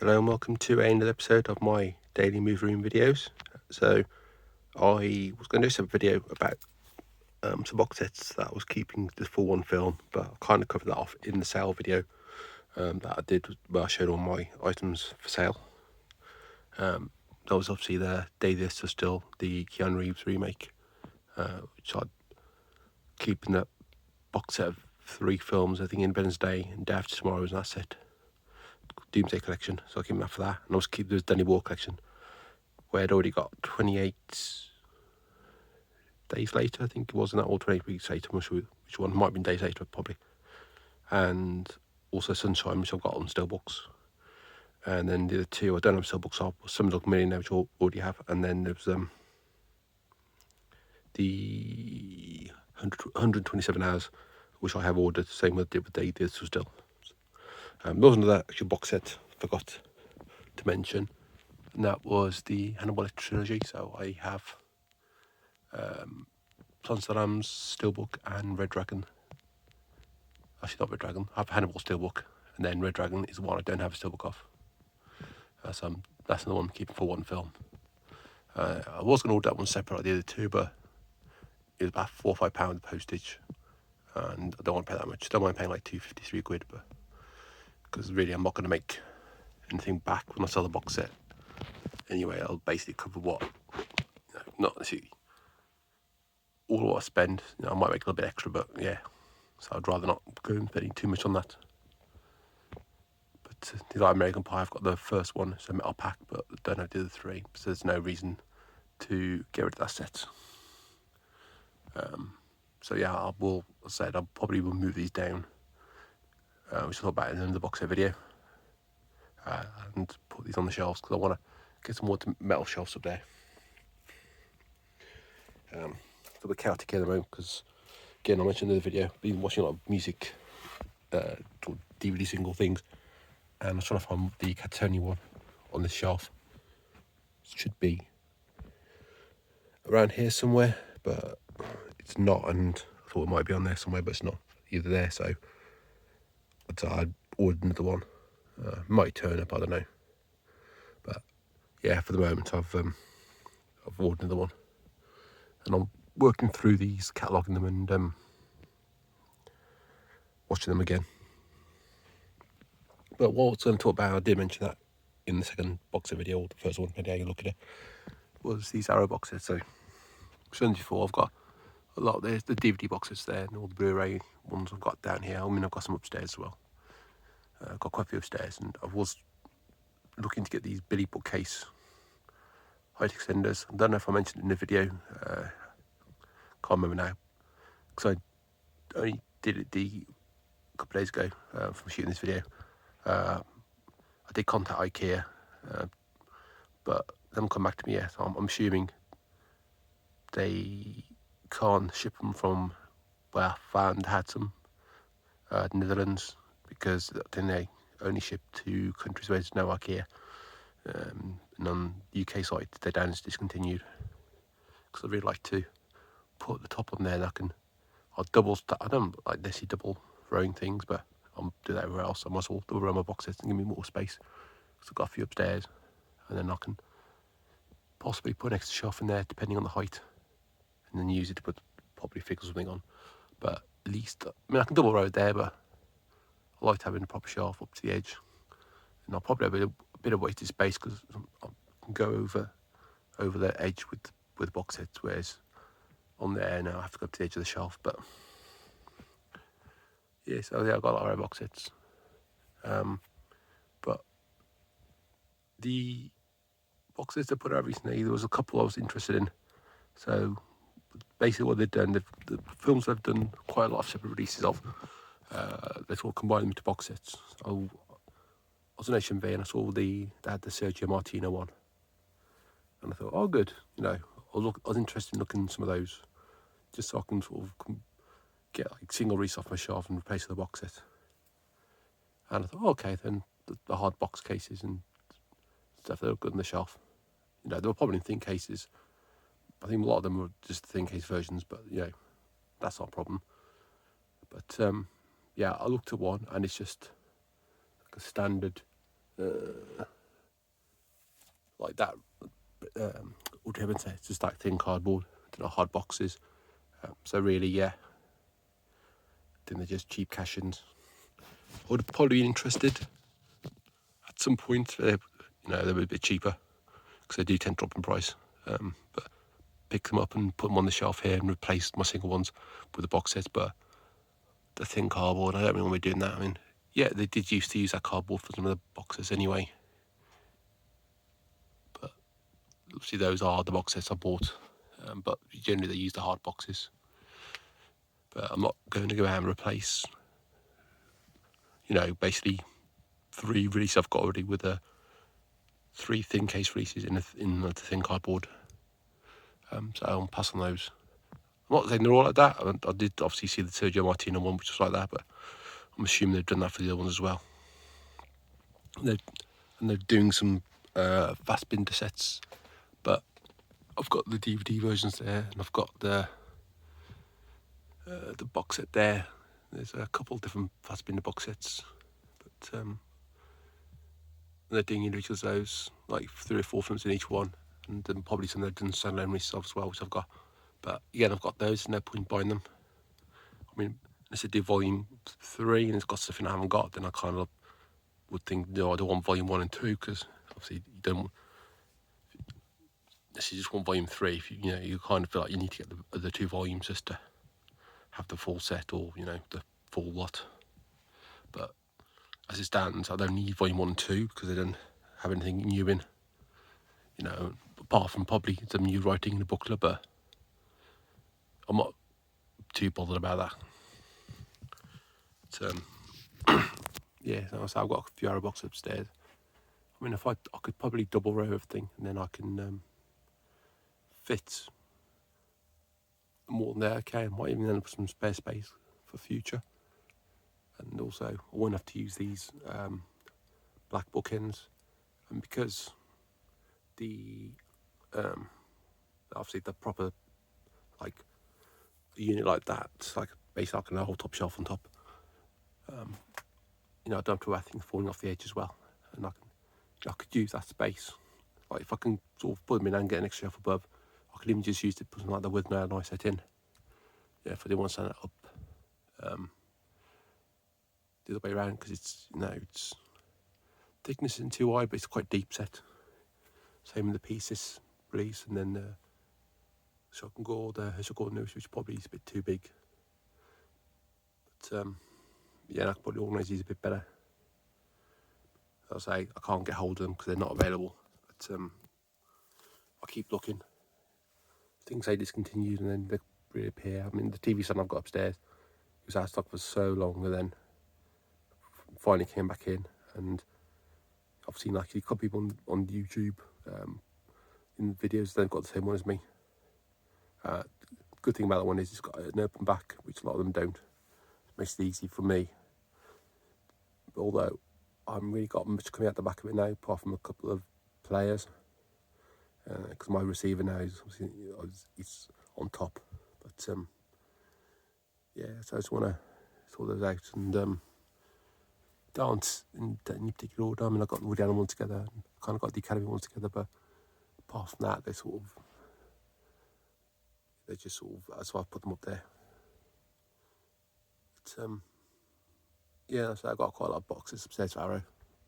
Hello and welcome to another episode of my daily movie room videos. So I was going to do some video about some box sets that I was keeping just for one film, but I kind of covered that off in the sale video that I did where I showed all my items for sale. That was obviously the Day This Was Still, the Keanu Reeves remake, which I'd keep in that box set of 3 films. I think Independence Day and Day After Tomorrow was an asset. Doomsday Collection, so I keep that for that. And I was keep the Danny War collection, where I'd already got 28 days later, I think it was, in that, or 28 weeks later. I'm not sure which one. Might have been days later, probably. And also Sunshine, which I've got on Steelbooks. And then the other 2 I don't have Steelbooks of, Some Dog Millionaire, which I already have. And then there's the 127 Hours, which I have ordered, same with the Day This Was Still. Those are the actual box set I forgot to mention, and that was the Hannibal trilogy. So I have Silence of the Lambs Steelbook and Red Dragon. Actually, not Red Dragon. I have Hannibal Steelbook, and then Red Dragon is the one I don't have a Steelbook of. So that's another one I'm keeping for one film. I was going to order that one separate like the other 2, but it was about £4 or £5 postage, and I don't want to pay that much. I don't mind paying like £2.53, but because really I'm not going to make anything back when I sell the box set. Anyway, I'll basically cover what, not necessarily all what I spend. I might make a little bit extra, but yeah. So I'd rather not go and spending too much on that. But the like American Pie, I've got the first one, so metal pack, but I don't have the other 3, so there's no reason to get rid of that set. So yeah, I'll probably will move these down, which I'll talk about in another box set video, and put these on the shelves because I want to get some more metal shelves up there. It's a little bit chaotic here at the moment because, again, I mentioned in the video, I've been watching a lot of music, DVD single things, and I was trying to find the Catatonia one on this shelf. It should be around here somewhere, but it's not, and I thought it might be on there somewhere, but it's not either there, so I'd ordered another one. Might turn up, I don't know. But yeah, for the moment I've ordered another one, and I'm working through these, cataloguing them, and watching them again. But what I was going to talk about, I did mention that in the second box set video, or the first one, depending how you look at it, was these Arrow boxes. So, as before, I've got a lot. There's the DVD boxes there, and all the Blu-ray ones I've got down here. I mean, I've got some upstairs as well. I've got quite a few upstairs, and I was looking to get these Billy bookcase height extenders. I don't know if I mentioned it in the video. Can't remember now, because I only did it a couple of days ago from shooting this video. I did contact IKEA, but they haven't come back to me yet. So I'm assuming they can't ship them from where I found had some, the Netherlands, because then they only ship to countries where there's no IKEA. And on the UK site, they're down as discontinued. Because I really like to put the top on there, and I'll double stack. I don't like necessarily double throwing things, but I'll do that everywhere else. I might as well double row my boxes and give me more space. Because I've got a few upstairs, and then I can possibly put an extra shelf in there depending on the height, and then use it to put probably figure something on. But at least, I mean, I can double row it there, but I like having a proper shelf up to the edge, and I'll probably have a bit of wasted space because I can go over the edge with box sets, whereas on there now I have to go up to the edge of the shelf. But yeah, so yeah, I've got a lot of box sets, but the box sets I put out recently, there was a couple I was interested in. So basically what they've done, the films they've done quite a lot of separate releases of, they sort of combine them into box sets. So I was on HMV and I saw they had the Sergio Martino one, and I thought, oh good, I was interested in looking at some of those, just so I can sort of get like single release off my shelf and replace with a box set. And I thought, okay, then the hard box cases and stuff, they were good on the shelf. They were probably in thin cases. I think a lot of them were just thin case versions, but that's not a problem. But yeah, I looked at one and it's just like a standard like that Ultra set. It's just like thin cardboard, hard boxes. So really, yeah, I think they're just cheap cash-ins. I would have probably been interested at some point. They were a bit cheaper because they do tend to drop in price. But pick them up and put them on the shelf here and replace my single ones with the box sets. But the thin cardboard, I don't really want to be doing that. I mean, yeah, they did used to use that cardboard for some of the boxes anyway. But obviously those are the box sets I bought. But generally they use the hard boxes. But I'm not going to go out and replace, basically 3 releases I've got already with 3 thin case releases in the thin cardboard. So I'll pass on those. I'm not saying they're all like that. I did obviously see the Sergio Martino one, which was like that, but I'm assuming they've done that for the other ones as well. And they're doing some fast binder sets, but I've got the DVD versions there, and I've got the box set there. There's a couple different fast binder box sets, but they're doing individuals of those, like 3 or 4 films in each one, and then probably some they've done standalone releases as well, which I've got. But again, I've got those, no point buying them. I mean, unless I do volume 3 and it's got something I haven't got, then I kind of would think, no, I don't want volume 1 and 2, because obviously you don't. This is just one volume 3. If you kind of feel like you need to get the other 2 volumes just to have the full set, or the full lot. But as it stands, I don't need volume 1 and 2 because they don't have anything new in. Apart from probably some new writing in the booklet, but I'm not too bothered about that. Yeah, so I've got a few Arrow boxes upstairs. I mean, if I could probably double row everything, and then I can fit more than there. Okay, I might even end up with some spare space for future. And also, I won't have to use these black bookends, and because the obviously the proper like a unit like that, it's like basically a whole top shelf on top. I don't have to have things falling off the edge as well, and I could use that space. Like if I can sort of put them in and get an extra shelf above, I could even just use it to put something like that with now and I set in. Yeah, if I didn't want to stand it up the other way around, because it's thickness isn't too wide, but it's quite deep set. Same with the pieces release, and then the Shock and Gore, the News, which probably is a bit too big. But yeah, I could probably organise these a bit better. I'll say I can't get hold of them because they're not available. But I keep looking. Things say discontinued and then they reappear. I mean, the TV stand I've got upstairs, it was out of stock for so long, and then finally came back in. And I've seen like a couple people on YouTube in the videos, they've got the same one as me. Good thing about that one is it's got an open back, which a lot of them don't. It makes it easy for me. But although I haven't really got much coming out the back of it now, apart from a couple of players, because my receiver now is it's on top. But yeah, so I just want to sort those out, and dance in any particular order. I mean, I got the Woody Allen one together, and kind of got the Academy ones together, but apart from that, they're just sort of, that's why I put them up there. But yeah, so I've got quite a lot of boxes upstairs for Arrow,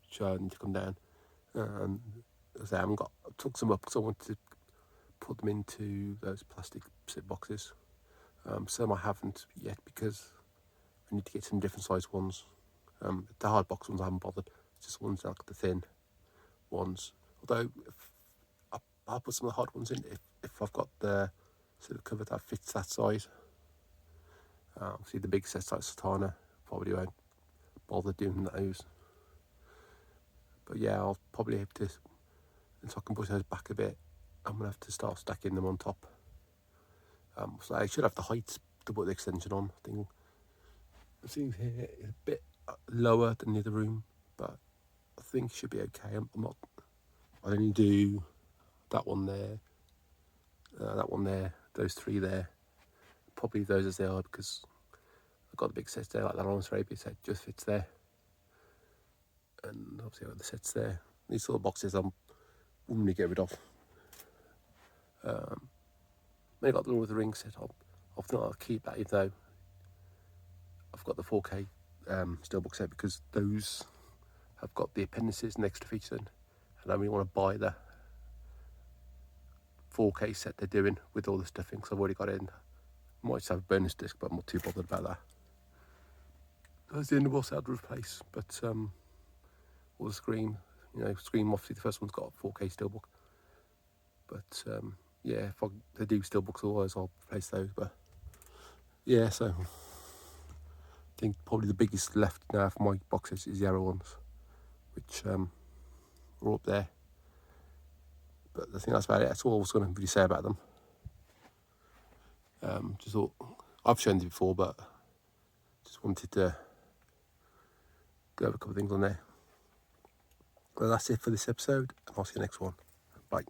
which I need to come down. And as I took some up because I wanted to put them into those plastic zip boxes. Some I haven't yet because I need to get some different size ones. The hard box ones I haven't bothered, just ones like the thin ones. Although I'll put some of the hard ones in if I've got the sort of cover that fits that size. See the big sets like Satana, probably won't bother doing those. But yeah, I'll probably have to, and so I can push those back a bit, I'm going to have to start stacking them on top. So I should have the height to put the extension on. I think the thing here is a bit lower than the other room, but I think it should be okay. I only do that one there, those 3 there. Probably those as they are because I've got the big sets there, like that Lawrence Arabia set just fits there. And obviously I've got the sets there. These little boxes I'm wouldn't really get rid of. I got the Lord of the Rings set. I think I'll keep that, even though I've got the 4K steelbook set, because those have got the appendices and extra features in, and I don't really want to buy the 4K set they're doing with all the stuff in, because I've already got it in. I might just have a bonus disc, but I'm not too bothered about that. That's the end of what's out to replace. But all the Scream, Scream, obviously the first one's got a 4K steelbook. But yeah, if they do steelbooks otherwise, I'll replace those. But yeah, so I think probably the biggest left now for my box sets is the Arrow ones, which are up there. But I think that's about it. That's all I was going to really say about them. Just thought, I've shown them before, but just wanted to have a couple of things on there. Well, that's it for this episode, and I'll see you next one. Bye.